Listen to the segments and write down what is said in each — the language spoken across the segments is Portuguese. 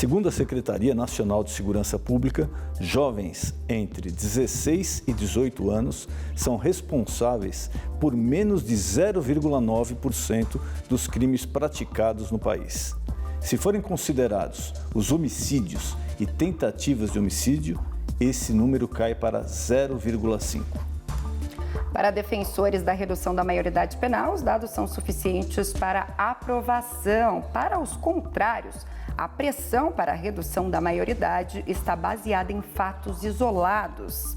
Segundo a Secretaria Nacional de Segurança Pública, jovens entre 16 e 18 anos são responsáveis por menos de 0,9% dos crimes praticados no país. Se forem considerados os homicídios e tentativas de homicídio, esse número cai para 0,5%. Para defensores da redução da maioridade penal, os dados são suficientes para aprovação. Para os contrários, a pressão para a redução da maioridade está baseada em fatos isolados.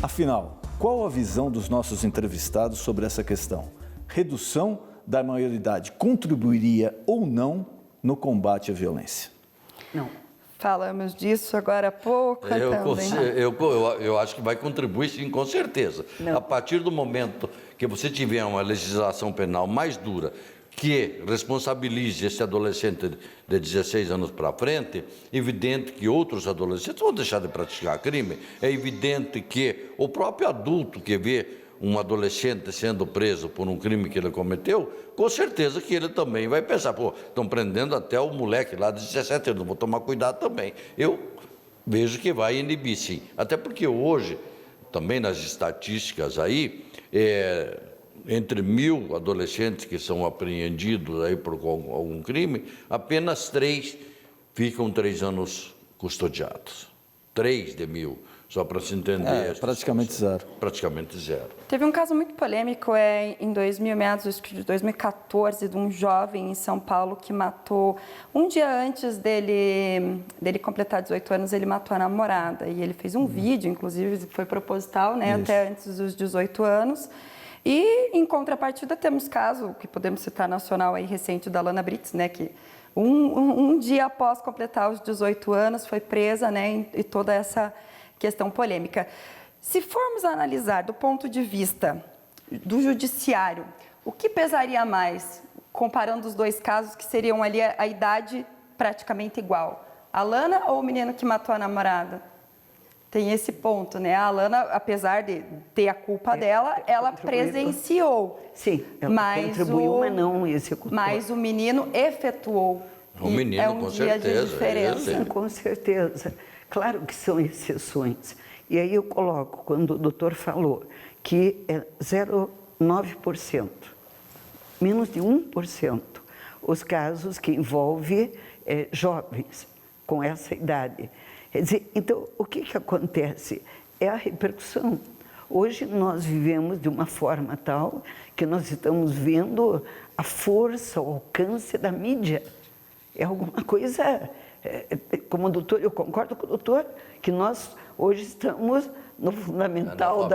Afinal, qual a visão dos nossos entrevistados sobre essa questão? Redução da maioridade contribuiria ou não no combate à violência? Não. Falamos disso agora há pouco também. Eu acho que vai contribuir, sim, com certeza. Não. A partir do momento que você tiver uma legislação penal mais dura, que responsabilize esse adolescente de 16 anos para frente, evidente que outros adolescentes vão deixar de praticar crime. É evidente que o próprio adulto que vê um adolescente sendo preso por um crime que ele cometeu, com certeza que ele também vai pensar, pô, estão prendendo até o moleque lá de 17 anos, vou tomar cuidado também. Eu vejo que vai inibir, sim. Até porque hoje, também nas estatísticas aí, entre 1.000 adolescentes que são apreendidos aí por algum crime, apenas 3 ficam 3 anos custodiados. 3 de 1.000. Só para se entender. Praticamente zero. Praticamente zero. Teve um caso muito polêmico em 2000, meados de 2014, de um jovem em São Paulo que matou, um dia antes dele completar 18 anos, ele matou a namorada. E ele fez um vídeo, inclusive foi proposital, né, até antes dos 18 anos. E, em contrapartida, temos caso, que podemos citar nacional aí, recente, da Lana Brits, né, que um dia após completar os 18 anos foi presa, né, e toda essa questão polêmica. Se formos analisar do ponto de vista do judiciário, o que pesaria mais, comparando os dois casos, que seriam ali a idade praticamente igual? A Lana ou o menino que matou a namorada? Tem esse ponto, né? A Lana, apesar de ter a culpa dela, ela presenciou. Sim, ela contribuiu, mas não executou. Mas o menino efetuou. O menino, com certeza. De diferença. Sim, com certeza. Claro que são exceções. E aí eu coloco, quando o doutor falou que é 0,9%, menos de 1%, os casos que envolvem jovens com essa idade. Quer dizer, então, o que acontece? É a repercussão. Hoje nós vivemos de uma forma tal que nós estamos vendo a força, o alcance da mídia. É alguma coisa... como doutor, eu concordo com o doutor, que nós hoje estamos no fundamental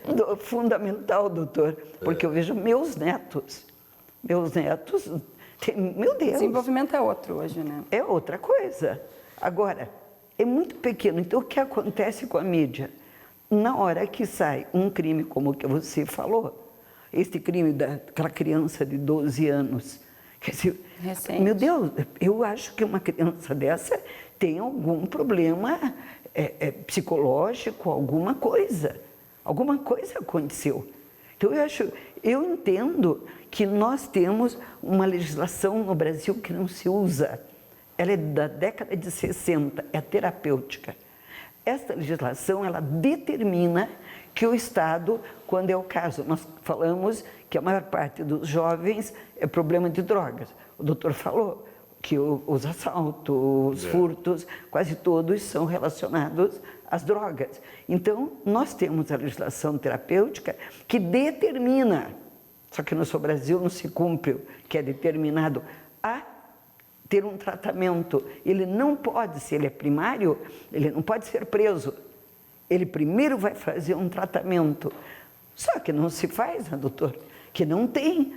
do fundamental, doutor, porque eu vejo meus netos meu Deus. O desenvolvimento é outro hoje, né? É outra coisa. Agora, é muito pequeno, então o que acontece com a mídia? Na hora que sai um crime como o que você falou, este crime daquela criança de 12 anos, quer dizer, recente. Meu Deus, eu acho que uma criança dessa tem algum problema psicológico, alguma coisa aconteceu. Então eu entendo que nós temos uma legislação no Brasil que não se usa. Ela é da década de 60, é terapêutica. Esta legislação, ela determina que o Estado, quando é o caso, nós falamos que a maior parte dos jovens é problema de drogas. O doutor falou que os assaltos, os furtos, quase todos são relacionados às drogas. Então, nós temos a legislação terapêutica que determina, só que no nosso Brasil não se cumpre, que é determinado a ter um tratamento. Ele não pode, se ele é primário, ele não pode ser preso. Ele primeiro vai fazer um tratamento. Só que não se faz, né, doutor? Que não tem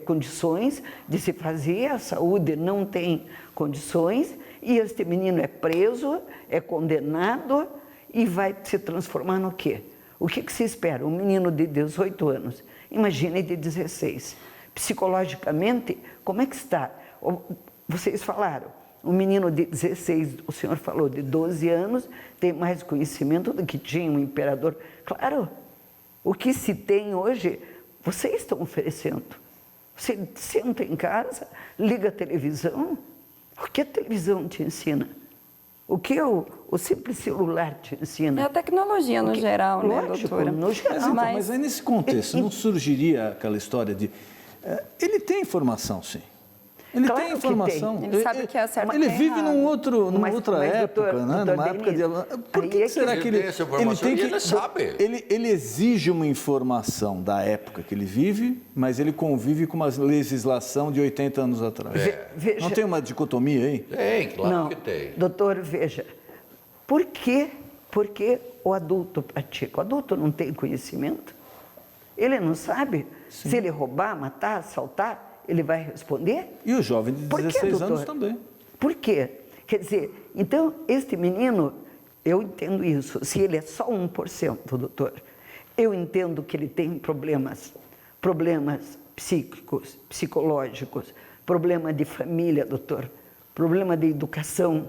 condições de se fazer, a saúde não tem condições, e este menino é preso, é condenado e vai se transformar no quê? O que se espera? Um menino de 18 anos, imagine de 16. Psicologicamente, como é que está? Vocês falaram, um menino de 16, o senhor falou, de 12 anos, tem mais conhecimento do que tinha um imperador. Claro, o que se tem hoje, vocês estão oferecendo. Você senta em casa, liga a televisão. O que a televisão te ensina? O que o simples celular te ensina? É a tecnologia no geral, né, lógico, doutora? no geral. Mas aí nesse contexto, não surgiria aquela história de... ele tem informação, sim. Ele Claro tem que informação. tem. Ele sabe o que é certo e o Ele que é vive errado. numa outra época, né? Numa época de... Por que será que ele tem essa informação e ele sabe? Ele exige uma informação da época que ele vive, mas ele convive com uma legislação de 80 anos atrás. Veja, Não tem uma dicotomia aí? Tem, claro não, que tem. doutor, veja, por que o adulto pratica? O adulto não tem conhecimento? Ele não sabe? Sim. Se ele roubar, matar, assaltar, ele vai responder? E o jovem de 16 anos também. Por quê? Quer dizer, então, este menino, eu entendo isso, se ele é só 1%, doutor, eu entendo que ele tem problemas psíquicos, psicológicos, problema de família, doutor, problema de educação.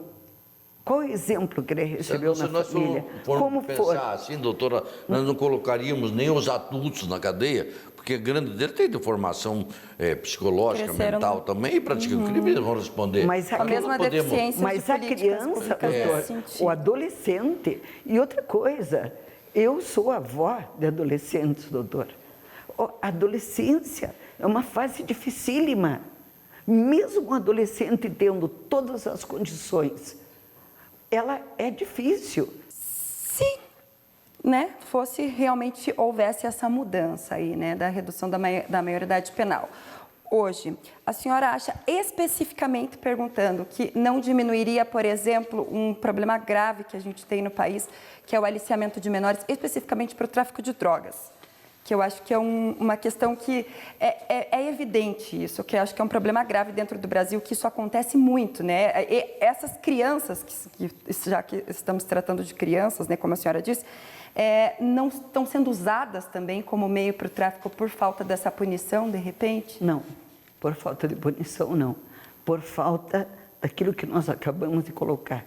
Qual o exemplo que ele recebeu na família? Como pensar assim, doutora, nós não colocaríamos nem os adultos na cadeia, porque grande dele tem de formação psicológica, mental também, e praticam crime, eles vão responder. Mas a mesma deficiência mas a criança, doutor, o adolescente. E outra coisa, eu sou avó de adolescentes, doutor. A adolescência é uma fase dificílima. Mesmo um adolescente tendo todas as condições, ela é difícil. Se, né, realmente houvesse essa mudança aí, né, da redução da maioridade penal. Hoje, a senhora acha especificamente, perguntando, que não diminuiria, por exemplo, um problema grave que a gente tem no país, que é o aliciamento de menores, especificamente para o tráfico de drogas? Que eu acho que é uma questão que é evidente isso, que eu acho que é um problema grave dentro do Brasil, que isso acontece muito, né? E essas crianças, já que estamos tratando de crianças, né, como a senhora disse, não estão sendo usadas também como meio para o tráfico por falta dessa punição, de repente? Não, por falta de punição, não. Por falta daquilo que nós acabamos de colocar.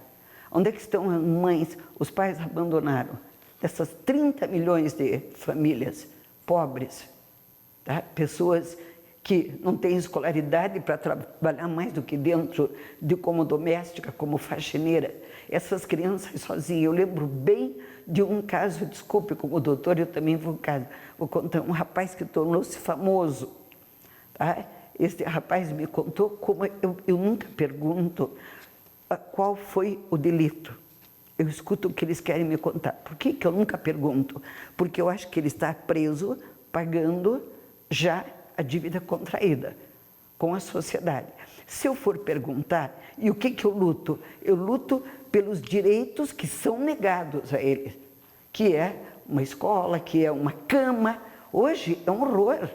Onde é que estão as mães, os pais abandonaram? Dessas 30 milhões de famílias pobres, tá? Pessoas que não têm escolaridade para trabalhar mais do que dentro de como doméstica, como faxineira. Essas crianças sozinhas. Eu lembro bem de um caso, desculpe, como doutor, eu também vou contar, um rapaz que tornou-se famoso. Tá? Este rapaz me contou como eu nunca pergunto qual foi o delito. Eu escuto o que eles querem me contar. Por que eu nunca pergunto? Porque eu acho que ele está preso, pagando já a dívida contraída com a sociedade. Se eu for perguntar, e o que eu luto? Eu luto pelos direitos que são negados a ele, que é uma escola, que é uma cama. Hoje é um horror.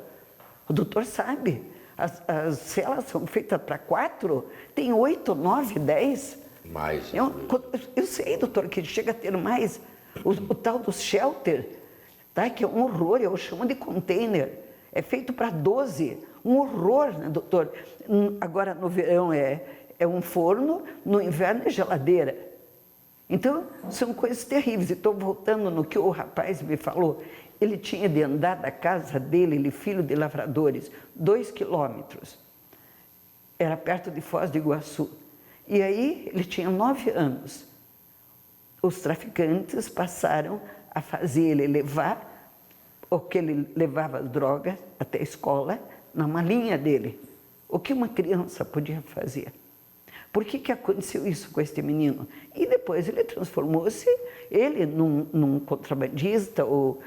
O doutor sabe, as celas são feitas para 4, tem 8, 9, 10. Mais. Eu sei, doutor, que chega a ter mais. O tal do shelter, tá? Que é um horror, eu chamo de container. É feito para 12. Um horror, né, doutor? Agora, no verão é um forno, no inverno é geladeira. Então, são coisas terríveis. Estou voltando no que o rapaz me falou. Ele tinha de andar da casa dele, ele filho de lavradores, 2 quilômetros. Era perto de Foz do Iguaçu. E aí, ele tinha 9 anos. Os traficantes passaram a fazer ele levar, ou que ele levava drogas até a escola, na malinha dele. O que uma criança podia fazer? Por que aconteceu isso com este menino? E depois ele transformou-se, ele num contrabandista ou...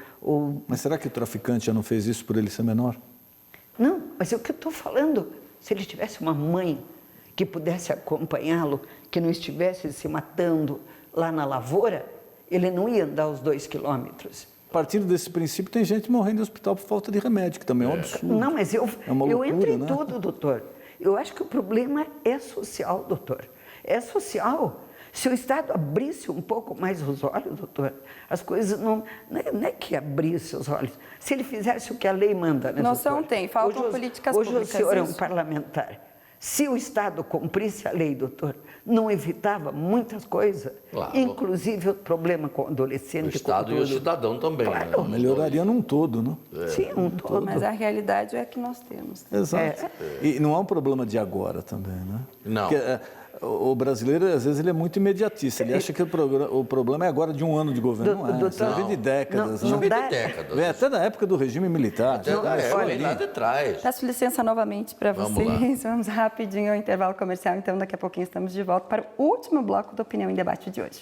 Mas será que o traficante já não fez isso por ele ser menor? Não, mas é o que eu estou falando. Se ele tivesse uma mãe que pudesse acompanhá-lo, que não estivesse se matando lá na lavoura, ele não ia andar os 2 quilômetros. Partindo desse princípio, tem gente morrendo no hospital por falta de remédio, que também é um absurdo. Não, mas eu loucura, entro em né? tudo, doutor. Eu acho que o problema é social, doutor. É social. Se o Estado abrisse um pouco mais os olhos, doutor, as coisas não é que abrisse os olhos. Se ele fizesse o que a lei manda, né, Noção doutor? tem, faltam políticas públicas. Hoje o senhor é um parlamentar. Se o Estado cumprisse a lei, doutor, não evitava muitas coisas, Claro. inclusive o problema com o adolescente. O Estado com e o tudo. cidadão também. Claro. Né? Melhoraria num todo, né? Sim, um todo. Mas a realidade é que nós temos. Exato. E não é um problema de agora também, né? Não. Porque, o brasileiro, às vezes, ele é muito imediatista. Ele acha que o problema é agora de um ano de governo. Não é. Doutor, Isso vem de décadas. não né? Vem dá- de décadas. Vem até da época do regime militar. Até da época, olha, lá de trás. Peço licença novamente para Vamos vocês. Vamos rapidinho ao intervalo comercial. Então, daqui a pouquinho estamos de volta para o último bloco da Opinião em Debate de hoje.